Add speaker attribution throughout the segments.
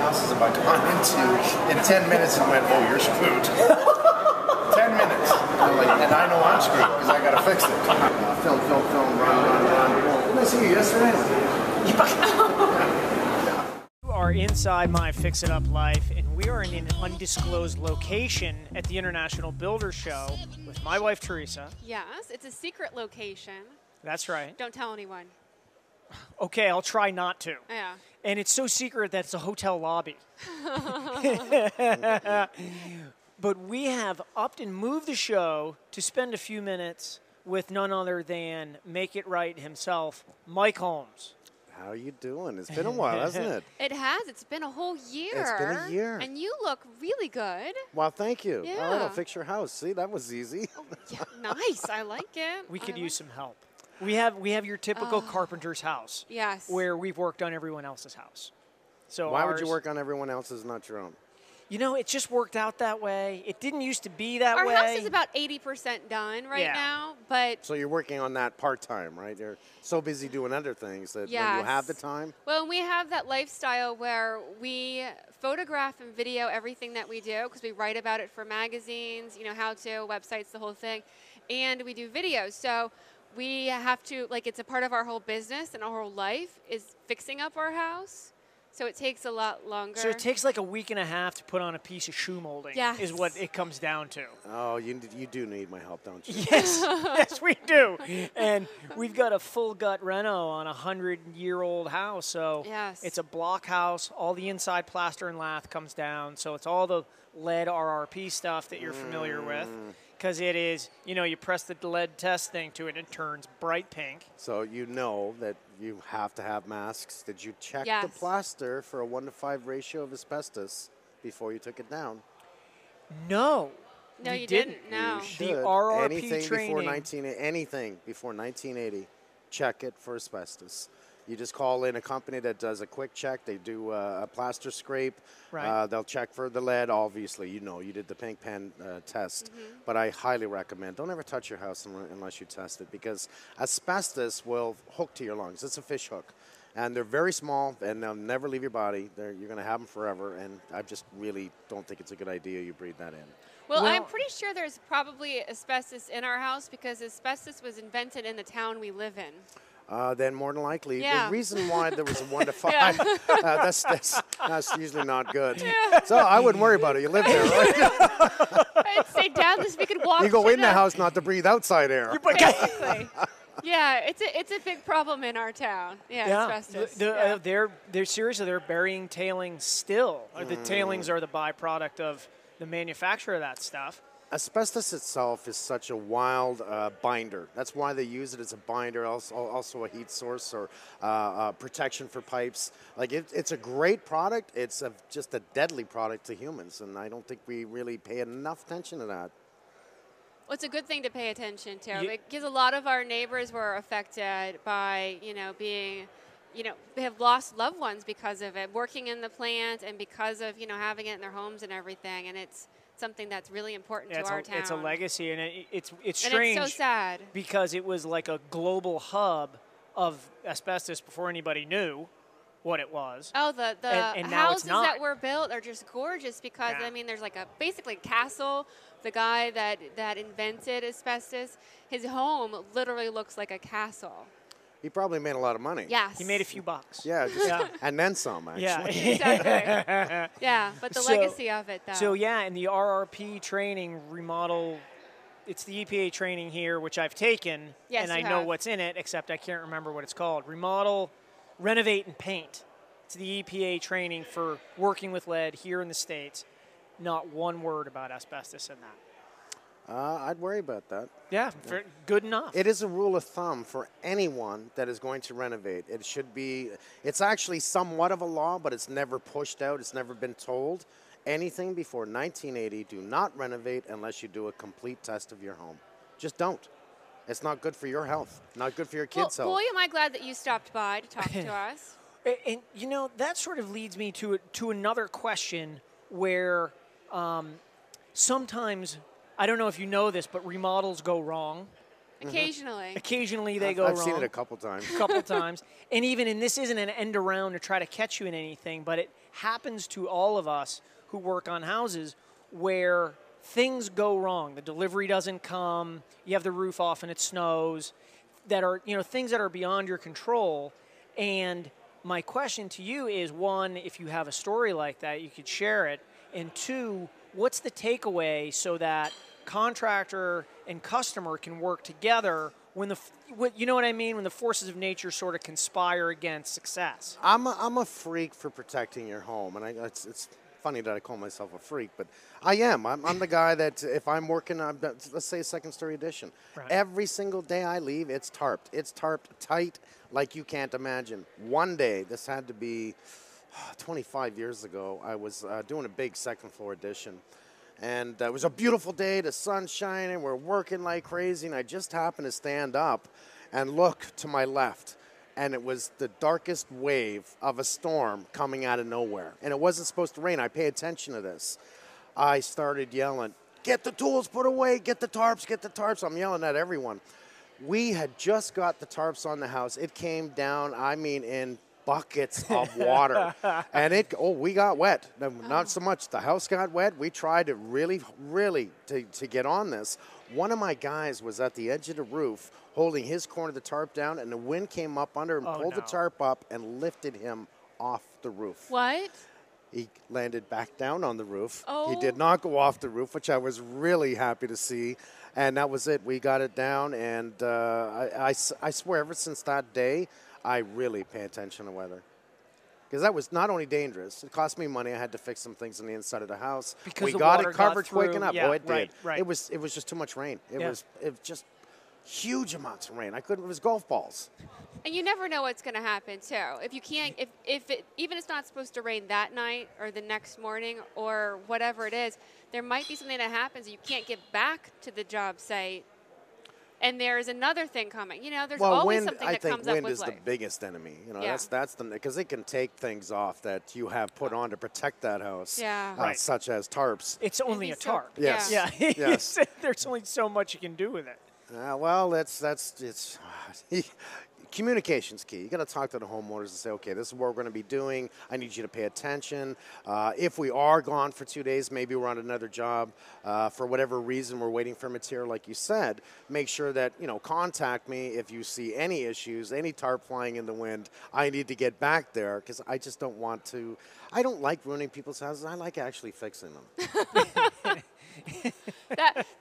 Speaker 1: house is about gone into in 10 minutes and went, oh, you're screwed. 10 minutes. And I know I'm screwed because I got to fix it. Film, run. Didn't I see you yesterday?
Speaker 2: We are inside My Fix It Up Life, and we are in an undisclosed location at the International Builder Show with my wife, Theresa.
Speaker 3: Yes, it's a secret location.
Speaker 2: That's right.
Speaker 3: Don't tell anyone.
Speaker 2: Okay, I'll try not to.
Speaker 3: Yeah.
Speaker 2: And it's so secret that it's a hotel lobby. But we have upped and moved the show to spend a few minutes with none other than Make It Right himself, Mike Holmes.
Speaker 4: How are you doing? It's been a while, hasn't it?
Speaker 3: It has. It's been a whole year.
Speaker 4: It's been a year.
Speaker 3: And you look really good.
Speaker 4: Well, thank you.
Speaker 3: Yeah.
Speaker 4: All right, I'll fix your house. See, that was easy.
Speaker 3: Oh, yeah, nice. I like it.
Speaker 2: We could use some help. We have your typical carpenter's house.
Speaker 3: Yes.
Speaker 2: Where we've worked on everyone else's house. So
Speaker 4: Why would you work on everyone else's, not your own?
Speaker 2: You know, it just worked out that way. It didn't used to be that way.
Speaker 3: Our house is about 80% done right now, but...
Speaker 4: So you're working on that part-time, right? You're so busy doing other things that when you have the time?
Speaker 3: Well, we have that lifestyle where we photograph and video everything that we do because we write about it for magazines, you know, how-to, websites, the whole thing. And we do videos. So we have to, like, it's a part of our whole business and our whole life is fixing up our house. So it takes a lot longer.
Speaker 2: So it takes like a week and a half to put on a piece of shoe molding is what it comes down to.
Speaker 4: Oh, you do need my help, don't you?
Speaker 2: Yes, yes we do. And we've got a full gut reno on a 100-year-old house. So it's a block house. All the inside plaster and lath comes down. So it's all the lead RRP stuff that you're familiar with. Because it is, you know, you press the lead test thing to it, it turns bright pink.
Speaker 4: So you know that you have to have masks. Did you check the plaster for a 1-to-5 ratio of asbestos before you took it down?
Speaker 2: No.
Speaker 3: No, you didn't. No.
Speaker 4: You should.
Speaker 2: The RRP
Speaker 4: anything
Speaker 2: training.
Speaker 4: Anything before 1980, check it for asbestos. You just call in a company that does a quick check. They do a plaster scrape.
Speaker 2: Right.
Speaker 4: They'll check for the lead. Obviously, you know, you did the pink pen test. But I highly recommend, don't ever touch your house unless you test it, because asbestos will hook to your lungs. It's a fish hook. And they're very small, and they'll never leave your body. You're going to have them forever, and I just really don't think it's a good idea you breathe that in.
Speaker 3: Well, I'm pretty sure there's probably asbestos in our house because asbestos was invented in the town we live in.
Speaker 4: Then more than likely.
Speaker 3: Yeah.
Speaker 4: The reason why there was a 1-to-5, that's usually not good. Yeah. So I wouldn't worry about it. You live there, right?
Speaker 3: I'd stay down this. We could walk.
Speaker 4: You go in the house not to breathe outside air.
Speaker 3: Basically. Yeah, it's a big problem in our town. Yeah, asbestos.
Speaker 2: They're seriously, they're burying tailings still. The tailings are the byproduct of the manufacture of that stuff.
Speaker 4: Asbestos itself is such a wild binder. That's why they use it as a binder, also a heat source or protection for pipes. Like it's a great product. It's just a deadly product to humans, and I don't think we really pay enough attention to that.
Speaker 3: Well, it's a good thing to pay attention to because a lot of our neighbors were affected by, being, they have lost loved ones because of it, working in the plant and because of, having it in their homes and everything, and it's something that's really important to our town.
Speaker 2: It's a legacy, and it's strange.
Speaker 3: And it's so sad.
Speaker 2: Because it was like a global hub of asbestos before anybody knew what it was.
Speaker 3: Oh, the
Speaker 2: and
Speaker 3: houses that were built are just gorgeous because, there's like basically a castle. The guy that invented asbestos, his home literally looks like a castle.
Speaker 4: He probably made a lot of money.
Speaker 3: Yes.
Speaker 2: He made a few bucks.
Speaker 4: Yeah, and then some, actually.
Speaker 2: Yeah,
Speaker 3: exactly. Yeah, but the legacy of it, though.
Speaker 2: So, in the RRP training, remodel, it's the EPA training here, which I've taken, and I know what's in it, except I can't remember what it's called. Remodel, renovate, and paint. It's the EPA training for working with lead here in the States. Not one word about asbestos in that.
Speaker 4: I'd worry about that.
Speaker 2: Yeah, good enough.
Speaker 4: It is a rule of thumb for anyone that is going to renovate. It should be, it's actually somewhat of a law, but it's never pushed out. It's never been told. Anything before 1980, do not renovate unless you do a complete test of your home. Just don't. It's not good for your health, not good for your kids' health.
Speaker 3: Boy, am I glad that you stopped by to talk to us.
Speaker 2: And, that sort of leads me to another question where sometimes, I don't know if you know this, but remodels go wrong.
Speaker 3: Occasionally.
Speaker 2: Occasionally they go wrong.
Speaker 4: I've seen it a couple times.
Speaker 2: And even, and this isn't an end around to try to catch you in anything, but it happens to all of us who work on houses where things go wrong. The delivery doesn't come, you have the roof off and it snows, that are, things that are beyond your control. And my question to you is, one, if you have a story like that, you could share it. And two, what's the takeaway so that contractor and customer can work together when you know what I mean, when the forces of nature sort of conspire against success?
Speaker 4: I'm a freak for protecting your home, and it's funny that I call myself a freak, but I am. I'm the guy that if I'm working on, let's say, a second-story addition, right, every single day I leave, it's tarped. It's tarped tight like you can't imagine. One day, this had to be 25 years ago, I was doing a big second-floor addition. And it was a beautiful day, the sun's shining, we're working like crazy, and I just happened to stand up and look to my left, and it was the darkest wave of a storm coming out of nowhere. And it wasn't supposed to rain. I pay attention to this. I started yelling, "Get the tools put away, get the tarps, get the tarps." I'm yelling at everyone. We had just got the tarps on the house. It came down, I mean, in buckets of water. And we got wet. Not so much the house got wet. We tried to really to get on this. One of my guys was at the edge of the roof holding his corner of the tarp down, and the wind came up under him, pulled the tarp up, and lifted him off the roof.
Speaker 3: What?
Speaker 4: He landed back down on the roof.
Speaker 3: Oh.
Speaker 4: He did not go off the roof, which I was really happy to see. And that was it. We got it down, and I swear ever since that day, I really pay attention to weather. Because that was not only dangerous, it cost me money. I had to fix some things on the inside of the house.
Speaker 2: Because
Speaker 4: we
Speaker 2: the
Speaker 4: got
Speaker 2: water
Speaker 4: it covered
Speaker 2: got
Speaker 4: quick
Speaker 2: through.
Speaker 4: enough.
Speaker 2: Yeah,
Speaker 4: Oh, it did.
Speaker 2: right.
Speaker 4: It was just too much rain. It was just huge amounts of rain. It was golf balls.
Speaker 3: And you never know what's going to happen too. If you can't, if it, even it's not supposed to rain that night or the next morning or whatever it is, there might be something that happens. You can't get back to the job site. And there's another thing coming. There's always something that comes up with life.
Speaker 4: Wind is the biggest enemy. That's because it can take things off that you have put on to protect that house.
Speaker 3: Yeah.
Speaker 4: Such as tarps.
Speaker 2: It's only a tarp.
Speaker 4: Yes.
Speaker 2: Yeah.
Speaker 4: Yes.
Speaker 2: There's only so much you can do with it.
Speaker 4: Well, it's communication's key. You got to talk to the homeowners and say, okay, this is what we're going to be doing. I need you to pay attention. If we are gone for 2 days, maybe we're on another job. For whatever reason, we're waiting for material, like you said. Make sure that, contact me if you see any issues, any tarp flying in the wind. I need to get back there because I just don't want to. I don't like ruining people's houses. I like actually fixing them.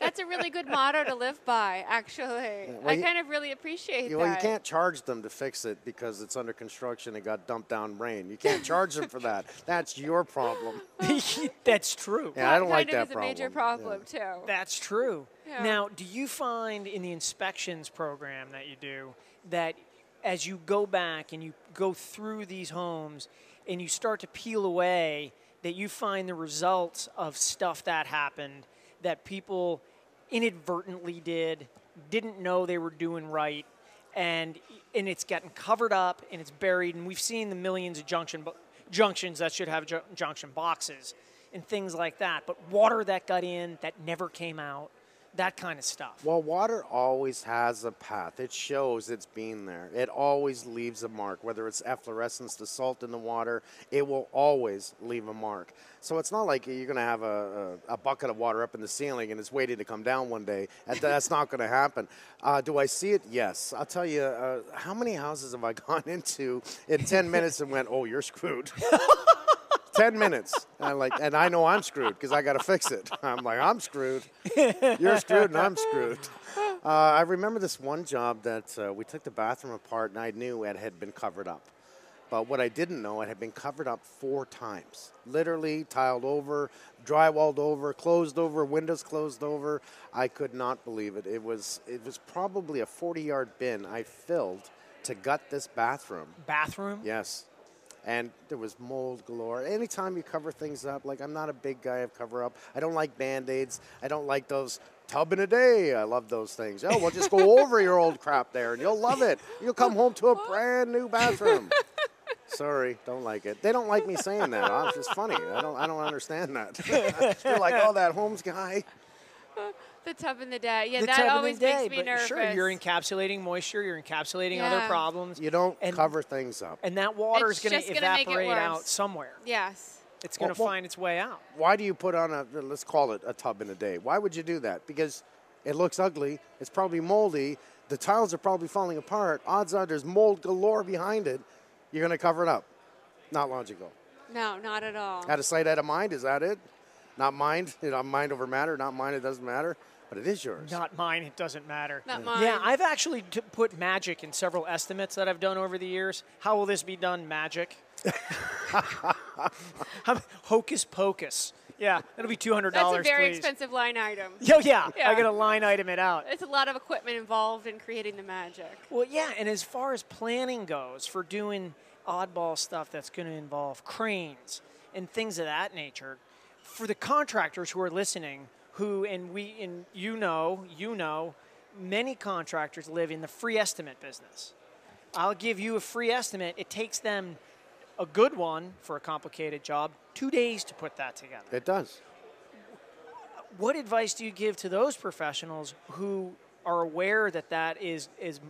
Speaker 3: That's a really good motto to live by, actually. I kind of really appreciate that.
Speaker 4: Well, you can't charge them to fix it because it's under construction and got dumped down rain. You can't charge them for that. That's your problem.
Speaker 2: That's true.
Speaker 4: Yeah, I don't like that
Speaker 3: problem. It's a major problem, too.
Speaker 2: That's true.
Speaker 3: Yeah.
Speaker 2: Now, do you find in the inspections program that you do that as you go back and you go through these homes and you start to peel away, that you find the results of stuff that happened that people inadvertently didn't know they were doing right, and it's getting covered up and it's buried, and we've seen the millions of junctions that should have junction boxes and things like that, but water that got in that never came out, that kind of stuff.
Speaker 4: Well, water always has a path. It shows it's been there. It always leaves a mark. Whether it's efflorescence, the salt in the water, it will always leave a mark. So it's not like you're going to have a bucket of water up in the ceiling and it's waiting to come down one day. That's not going to happen. Do I see it? Yes. I'll tell you, how many houses have I gone into in 10 minutes and went, oh, you're screwed. 10 minutes. And I know I'm screwed because I got to fix it. I'm like, I'm screwed. You're screwed and I'm screwed. I remember this one job that we took the bathroom apart and I knew it had been covered up. But what I didn't know, it had been covered up 4 times. Literally tiled over, drywalled over, closed over, windows closed over. I could not believe it. It was probably a 40-yard bin I filled to gut this bathroom.
Speaker 2: Bathroom?
Speaker 4: Yes. And there was mold galore. Anytime you cover things up, like I'm not a big guy of cover up. I don't like Band-Aids. I don't like those tub in a day. I love those things. Oh, we'll just go over your old crap there and you'll love it. You'll come home to a brand new bathroom. Sorry, don't like it. They don't like me saying that. It's just funny. I don't understand that. They're like, oh, that Holmes guy.
Speaker 3: The tub in the day. Yeah,
Speaker 2: the
Speaker 3: that always makes me nervous.
Speaker 2: Sure, you're encapsulating moisture, you're encapsulating other problems.
Speaker 4: You don't cover things up.
Speaker 2: And that water is going to evaporate out somewhere.
Speaker 3: Yes.
Speaker 2: It's going to find its way out.
Speaker 4: Why do you put on let's call it a tub in a day? Why would you do that? Because it looks ugly. It's probably moldy. The tiles are probably falling apart. Odds are there's mold galore behind it. You're going to cover it up. Not logical.
Speaker 3: No, not at all.
Speaker 4: Out of sight, out of mind. Is that it? Not mind. Mind over matter. Not mine. It doesn't matter. But it is yours.
Speaker 2: Not mine. It doesn't matter.
Speaker 3: Not mine.
Speaker 2: Yeah, I've actually put magic in several estimates that I've done over the years. How will this be done? Magic. Hocus pocus. Yeah, that'll be $200.
Speaker 3: That's a very
Speaker 2: please.
Speaker 3: expensive line item.
Speaker 2: Oh, yeah. I got to line item it out.
Speaker 3: It's a lot of equipment involved in creating the magic.
Speaker 2: Well, yeah, and as far as planning goes for doing oddball stuff that's going to involve cranes and things of that nature, for the contractors who are listening, you know, many contractors live in the free estimate business. I'll give you a free estimate. It takes them a good one for a complicated job, 2 days to put that together.
Speaker 4: It does.
Speaker 2: What advice do you give to those professionals who are aware that is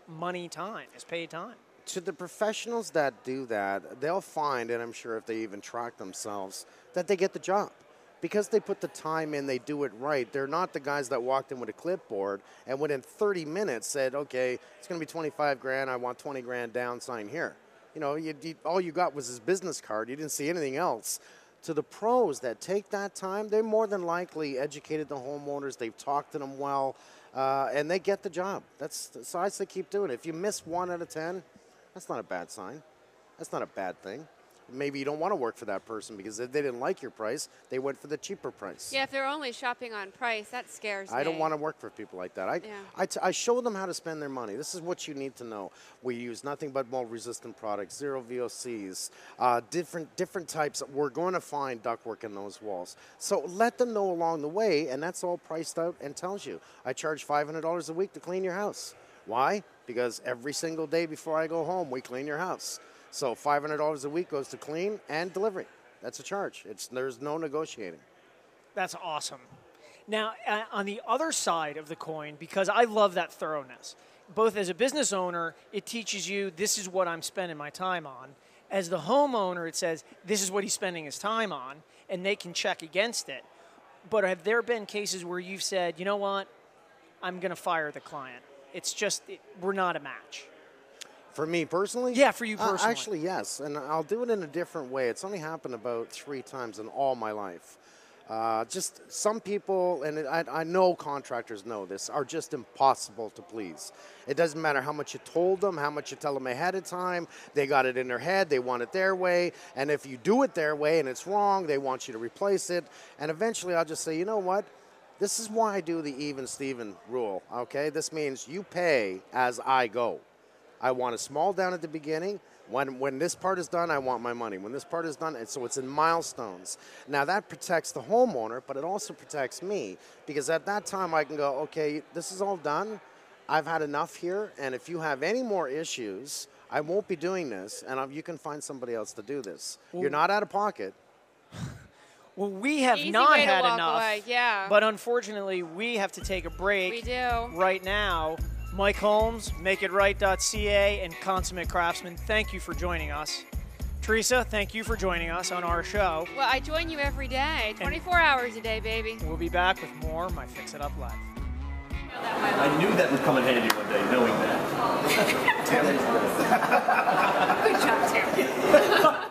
Speaker 2: money time, is paid time?
Speaker 4: To the professionals that do that, they'll find, and I'm sure if they even track themselves, that they get the job. Because they put the time in, they do it right. They're not the guys that walked in with a clipboard and within 30 minutes said, okay, it's going to be 25 grand, I want 20 grand down, sign here. You know, all you got was his business card. You didn't see anything else. To the pros that take that time, they're more than likely educated the homeowners. They've talked to them well, and they get the job. So I say keep doing it. If you miss 1 out of 10, that's not a bad sign. That's not a bad thing. Maybe you don't want to work for that person because if they didn't like your price, they went for the cheaper price.
Speaker 3: Yeah, if they're only shopping on price, that scares me.
Speaker 4: I don't want to work for people like that. I show them how to spend their money. This is what you need to know. We use nothing but mold-resistant products, zero VOCs, different types. We're going to find ductwork in those walls. So let them know along the way, and that's all priced out and tells you. I charge $500 a week to clean your house. Why? Because every single day before I go home, we clean your house. So $500 a week goes to clean and delivery. That's a charge. There's no negotiating.
Speaker 2: That's awesome. Now, on the other side of the coin, because I love that thoroughness, both as a business owner, it teaches you this is what I'm spending my time on. As the homeowner, it says this is what he's spending his time on, and they can check against it. But have there been cases where you've said, you know what, I'm going to fire the client? It's just, we're not a match.
Speaker 4: For me personally?
Speaker 2: Yeah, for you personally.
Speaker 4: Actually, yes, and I'll do it in a different way. It's only happened about 3 times in all my life. Just some people, and I know contractors know this, are just impossible to please. It doesn't matter how much you told them, how much you tell them ahead of time. They got it in their head. They want it their way. And if you do it their way and it's wrong, they want you to replace it. And eventually I'll just say, you know what? This is why I do the even Steven rule, okay? This means you pay as I go. I want a small down at the beginning. When this part is done, I want my money. When this part is done, and so it's in milestones. Now, that protects the homeowner, but it also protects me because at that time I can go, okay, this is all done. I've had enough here, and if you have any more issues, I won't be doing this, and you can find somebody else to do this. You're not out of pocket.
Speaker 2: Well, we have
Speaker 3: Easy
Speaker 2: not
Speaker 3: way to
Speaker 2: had
Speaker 3: walk
Speaker 2: enough,
Speaker 3: away. Yeah.
Speaker 2: But unfortunately, we have to take a break.
Speaker 3: We do.
Speaker 2: Right now. Mike Holmes, MakeItRight.ca, and Consummate Craftsman, thank you for joining us. Theresa, thank you for joining us on our show.
Speaker 3: Well, I join you every day, 24 hours a day, baby.
Speaker 2: We'll be back with more My Fix It Up Live.
Speaker 5: I knew that would come in handy one day, knowing that.
Speaker 3: Good job, Tim.